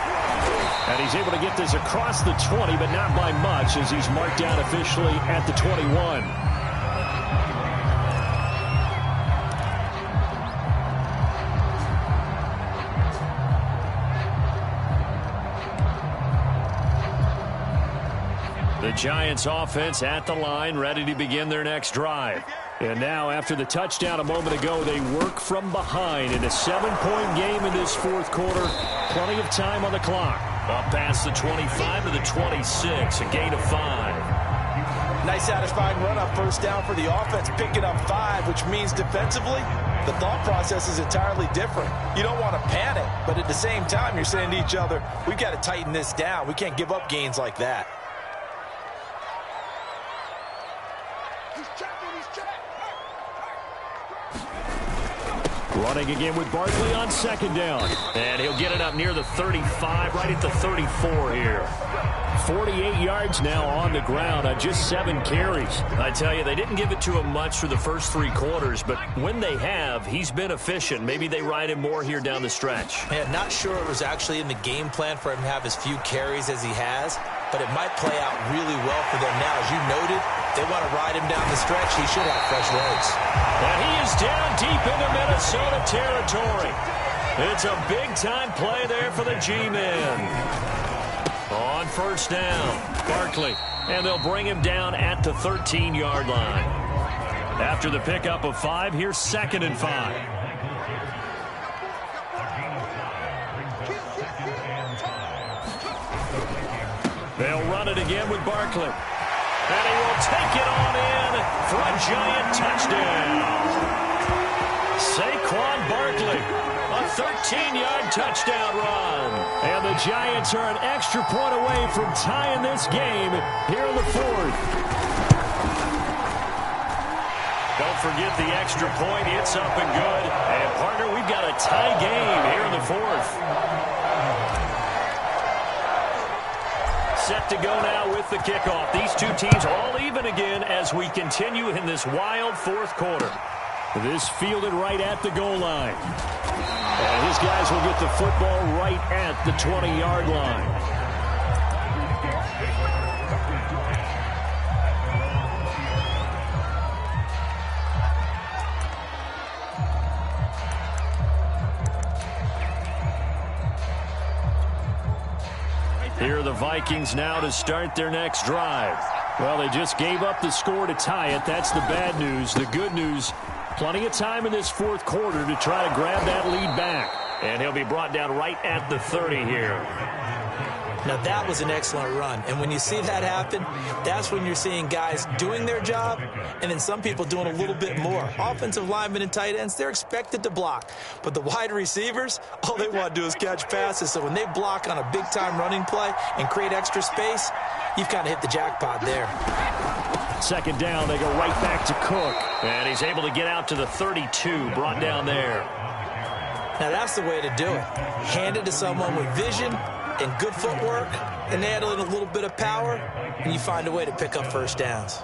And he's able to get this across the 20, but not by much, as he's marked down officially at the 21. The Giants offense at the line, ready to begin their next drive. And now, after the touchdown a moment ago, they work from behind in a 7-point game in this 4th quarter. Plenty of time on the clock. Up past the 25 to the 26, a gain of 5. Nice satisfying run up 1st down for the offense, picking up 5, which means defensively, the thought process is entirely different. You don't want to panic, but at the same time, you're saying to each other, we've got to tighten this down. We can't give up gains like that. Running again with Barkley on 2nd down. And he'll get it up near the 35, right at the 34 here. 48 yards now on the ground on just 7 carries. I tell you, they didn't give it to him much for the first 3 quarters, but when they have, he's been efficient. Maybe they ride him more here down the stretch. Man, not sure it was actually in the game plan for him to have as few carries as he has, but it might play out really well for them now. As you noted, they want to ride him down the stretch. He should have fresh legs. And he is down deep into Minnesota territory. It's a big-time play there for the G-men. On 1st down, Barkley. And they'll bring him down at the 13-yard line. After the pickup of 5, here's 2nd and 5. They'll run it again with Barkley. And he will take it on in for a giant touchdown. Saquon Barkley, a 13-yard touchdown run. And the Giants are an extra point away from tying this game here in the 4th. Don't forget the extra point. It's up and good. And, partner, we've got a tie game here in the 4th. Set to go now with the kickoff. These two teams all even again as we continue in this wild 4th quarter. This fielded right at the goal line. And his guys will get the football right at the 20-yard line. Here are the Vikings now to start their next drive. Well, they just gave up the score to tie it. That's the bad news. The good news, plenty of time in this 4th quarter to try to grab that lead back. And he'll be brought down right at the 30 here. Now, that was an excellent run. And when you see that happen, that's when you're seeing guys doing their job and then some people doing a little bit more. Offensive linemen and tight ends, they're expected to block. But the wide receivers, all they want to do is catch passes. So when they block on a big-time running play and create extra space, you've kind of hit the jackpot there. 2nd down, they go right back to Cook. And he's able to get out to the 32, brought down there. Now, that's the way to do it. Hand it to someone with vision and good footwork, and add in a little bit of power, and you find a way to pick up 1st downs.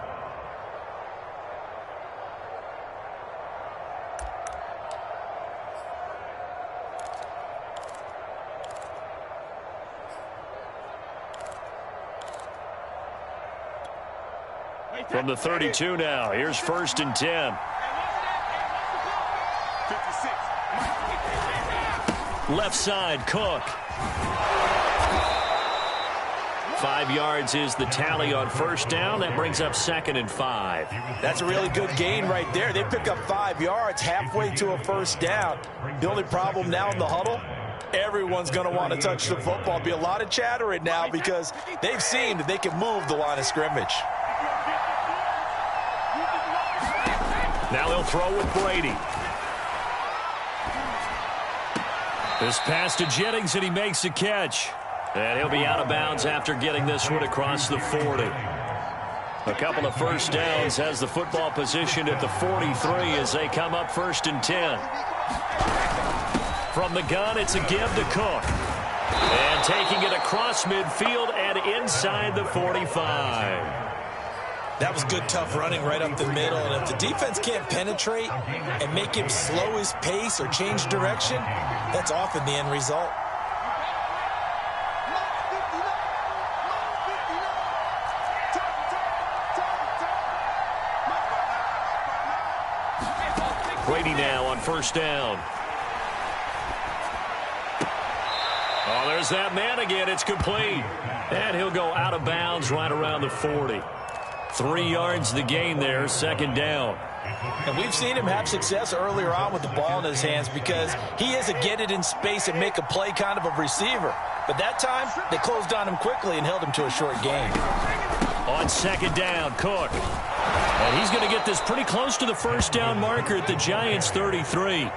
From the 32 now, here's 1st and 10. Left side, Cook. 5 yards is the tally on first down. That brings up 2nd and 5. That's a really good gain right there. They pick up 5 yards halfway to a first down. The only problem now in the huddle, everyone's going to want to touch the football. Be a lot of chatter right now because they've seen that they can move the line of scrimmage. Now they'll throw with Brady. This pass to Jennings, and he makes the catch. And he'll be out of bounds after getting this one across the 40. A couple of first downs has the football positioned at the 43 as they come up 1st and 10. From the gun, it's a give to Cook. And taking it across midfield and inside the 45. That was good, tough running right up the middle. And if the defense can't penetrate and make him slow his pace or change direction, that's often the end result. Brady now on first down. Oh, there's that man again. It's complete. And he'll go out of bounds right around the 40. 3 yards the gain there, 2nd down. And we've seen him have success earlier on with the ball in his hands because he is a get it in space and make a play kind of a receiver. But that time, they closed on him quickly and held him to a short gain. On 2nd down, Cook. And he's going to get this pretty close to the first down marker at the Giants' 33.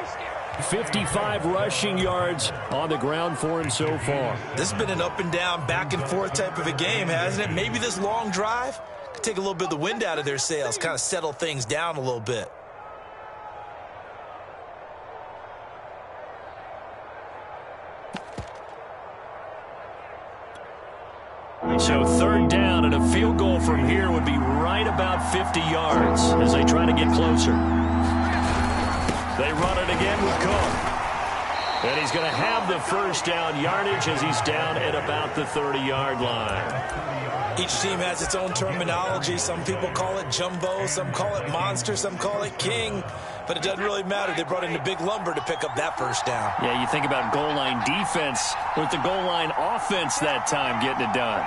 55 rushing yards on the ground for him so far. This has been an up and down, back and forth type of a game, hasn't it? Maybe this long drive could take a little bit of the wind out of their sails, kind of settle things down a little bit. So 3rd down, and a field goal from here would be right about 50 yards as they try to get closer. They run it again with Cook. And he's going to have the first down yardage as he's down at about the 30-yard line. Each team has its own terminology. Some people call it jumbo, some call it monster, some call it king. But it doesn't really matter. They brought in a big lumber to pick up that first down. Yeah, you think about goal line defense with the goal line offense that time getting it done.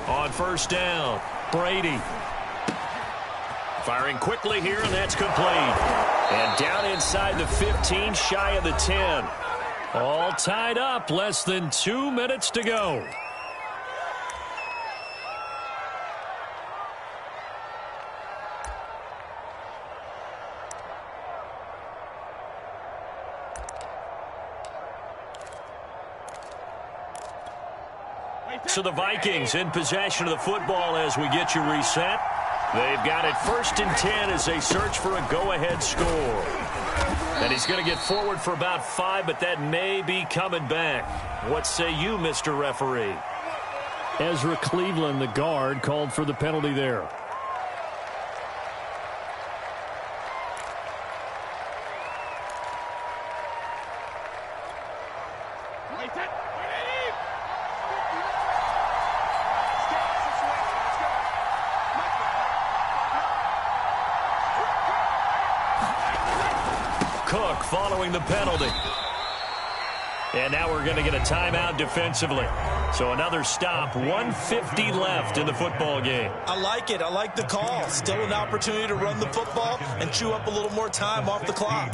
On first down, Brady. Firing quickly here, and that's complete. And down inside the 15, shy of the 10. All tied up, less than 2 minutes to go. So the Vikings in possession of the football as we get you reset. They've got it 1st and 10 as they search for a go-ahead score. And he's going to get forward for about 5, but that may be coming back. What say you, Mr. Referee? Ezra Cleveland, the guard, called for the penalty there. Cook following the penalty. And now we're going to get a timeout defensively. So another stop, 1:50 left in the football game. I like it. I like the call. Still an opportunity to run the football and chew up a little more time off the clock.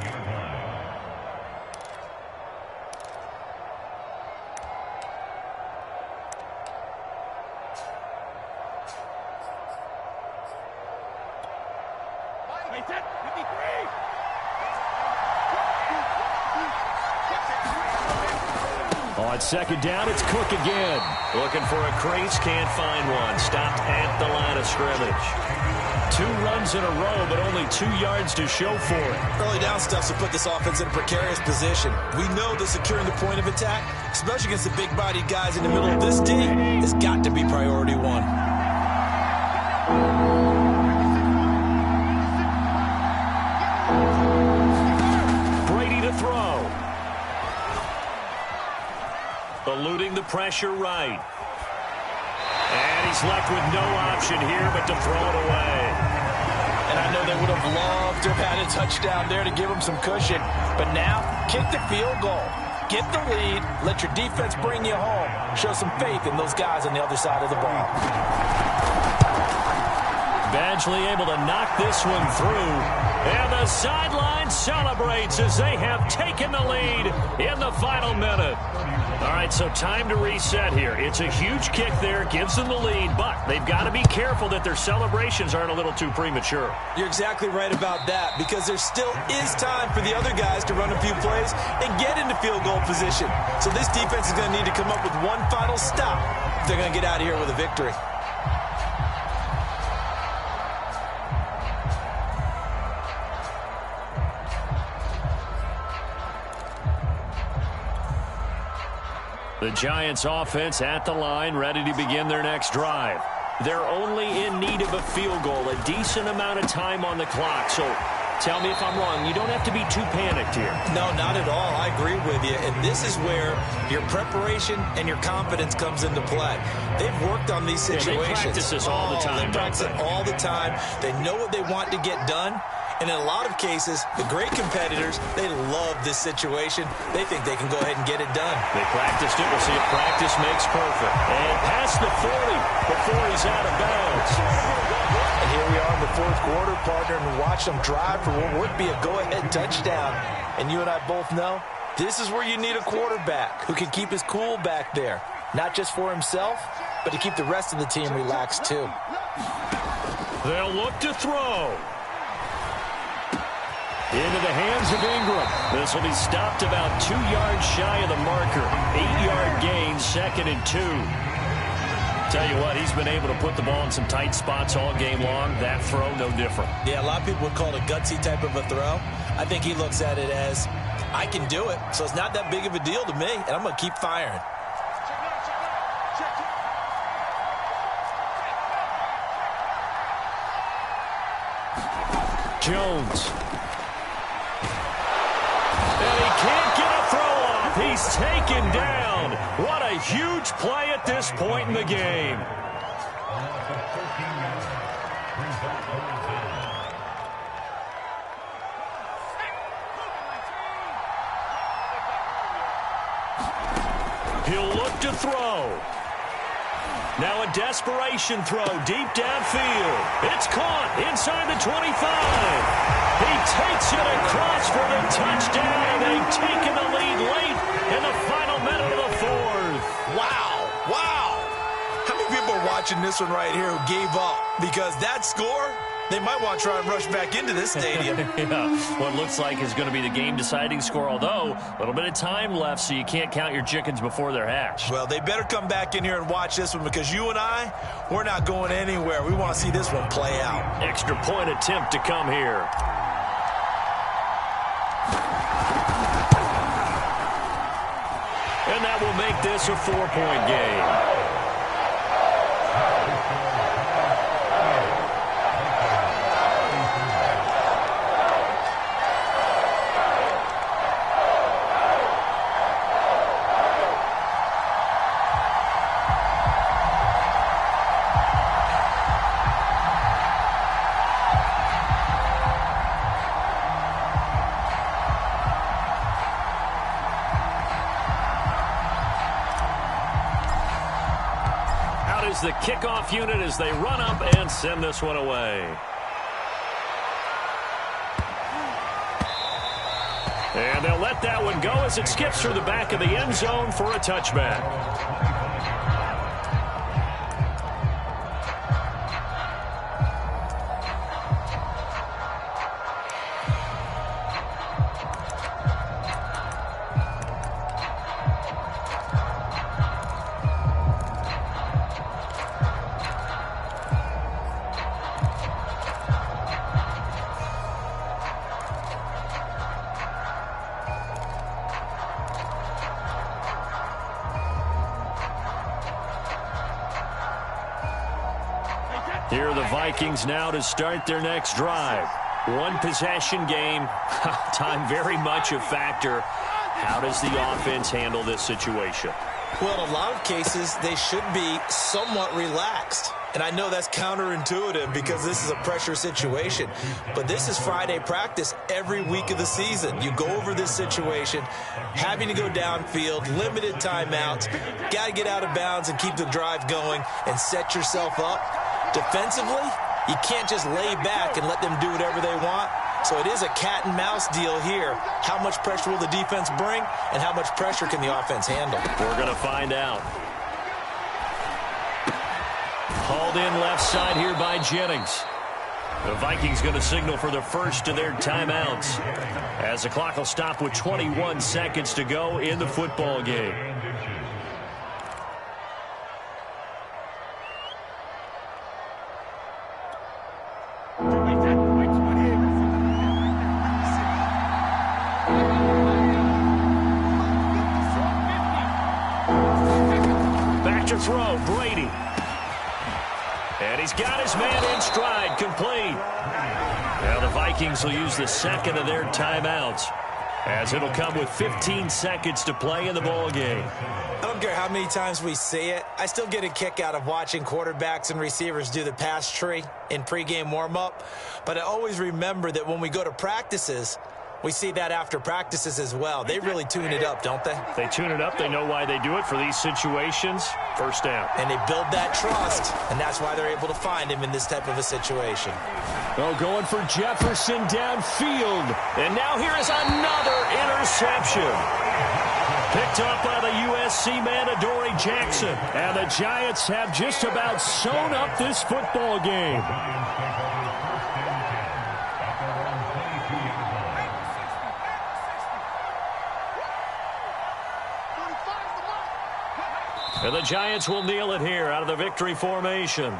On 2nd down, it's Cook again. Looking for a crease, can't find one. Stopped at the line of scrimmage. 2 runs in a row, but only 2 yards to show for it. Early down stuff to put this offense in a precarious position. We know that securing the point of attack, especially against the big-bodied guys in the middle of this D, has got to be priority 1. eluding the pressure right. And he's left with no option here but to throw it away. And I know they would have loved to have had a touchdown there to give them some cushion. But now, kick the field goal. Get the lead. Let your defense bring you home. Show some faith in those guys on the other side of the ball. Badgley able to knock this one through. And the sideline celebrates as they have taken the lead in the final minute. All right, so time to reset here. It's a huge kick there, gives them the lead, but they've got to be careful that their celebrations aren't a little too premature. You're exactly right about that, because there still is time for the other guys to run a few plays and get into field goal position. So this defense is going to need to come up with one final stop if they're going to get out of here with a victory. The Giants offense at the line, ready to begin their next drive. They're only in need of a field goal, a decent amount of time on the clock. So tell me if I'm wrong. You don't have to be too panicked here. No, not at all. I agree with you. And this is where your preparation and your confidence comes into play. They've worked on these situations. Yeah, they practice this all the time. They practice it all the time. They know what they want to get done. And in a lot of cases, the great competitors, they love this situation. They think they can go ahead and get it done. They practiced it. We'll see if practice makes perfect. And past the 40 before he's out of bounds. And here we are in the fourth quarter, partner, and watch them drive for what would be a go-ahead touchdown. And you and I both know this is where you need a quarterback who can keep his cool back there. Not just for himself, but to keep the rest of the team relaxed too. They'll look to throw. Into the hands of Ingram. This will be stopped about 2 yards shy of the marker. 8-yard gain, 2nd and 2. Tell you what, he's been able to put the ball in some tight spots all game long. That throw, no different. Yeah, a lot of people would call it a gutsy type of a throw. I think he looks at it as, I can do it, so it's not that big of a deal to me, and I'm going to keep firing. Jones. And he can't get a throw off. He's taken down. What a huge play at this point in the game. He'll look to throw. Now a desperation throw deep downfield. It's caught inside the 25. He takes it across for the touchdown, and they've taken the lead late in the final minute of the fourth. Wow. How many people are watching this one right here who gave up? Because that score, they might want to try and rush back into this stadium. Yeah, what looks like is going to be the game-deciding score, although a little bit of time left, so you can't count your chickens before they're hatched. Well, they better come back in here and watch this one, because you and I, we're not going anywhere. We want to see this one play out. Extra point attempt to come here. And that will make this a 4-point game. The kickoff unit as they run up and send this one away. And they'll let that one go as it skips through the back of the end zone for a touchback. Here are the Vikings now to start their next drive. One possession game. Time very much a factor. How does the offense handle this situation? Well, in a lot of cases, they should be somewhat relaxed. And I know that's counterintuitive because this is a pressure situation. But this is Friday practice every week of the season. You go over this situation, having to go downfield, limited timeouts, got to get out of bounds and keep the drive going and set yourself up. Defensively, you can't just lay back and let them do whatever they want. So it is a cat and mouse deal here. How much pressure will the defense bring, and how much pressure can the offense handle? We're going to find out. Hauled in left side here by Jennings. The Vikings going to signal for the first of their timeouts, as the clock will stop with 21 seconds to go in the football game. Back to throw, Brady. And he's got his man in stride, complete. Now the Vikings will use the second of their timeouts, as it'll come with 15 seconds to play in the ball game. I don't care how many times we say it, I still get a kick out of watching quarterbacks and receivers do the pass tree in pregame warm-up. But I always remember that when we go to practices, we see that after practices as well. They really tune it up, don't they? They tune it up. They know why they do it for these situations. First down. And they build that trust, and that's why they're able to find him in this type of a situation. Oh, going for Jefferson downfield. And now here is another interception. Picked up by the USC man, Adoree Jackson. And the Giants have just about sewn up this football game. And the Giants will kneel it here out of the victory formation.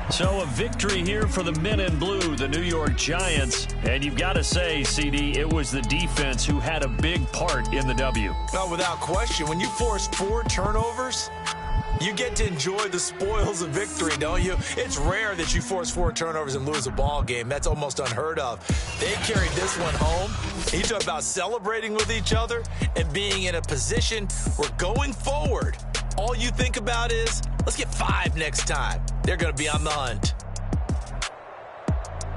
So a victory here for the men in blue, the New York Giants. And you've got to say, CD, it was the defense who had a big part in the W. Oh, without question. When you force 4 turnovers, you get to enjoy the spoils of victory, don't you? It's rare that you force 4 turnovers and lose a ball game. That's almost unheard of. They carried this one home. You talk about celebrating with each other and being in a position where going forward, all you think about is, let's get 5 next time. They're going to be on the hunt.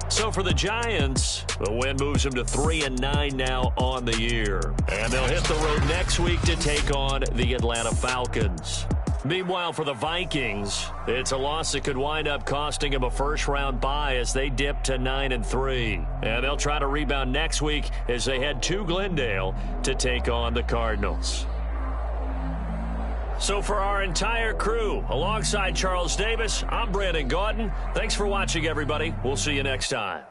So for the Giants, the win moves them to 3-9 now on the year. And they'll hit the road next week to take on the Atlanta Falcons. Meanwhile, for the Vikings, it's a loss that could wind up costing them a first-round bye as they dip to 9-3. And they'll try to rebound next week as they head to Glendale to take on the Cardinals. So for our entire crew, alongside Charles Davis, I'm Brandon Gaudin. Thanks for watching, everybody. We'll see you next time.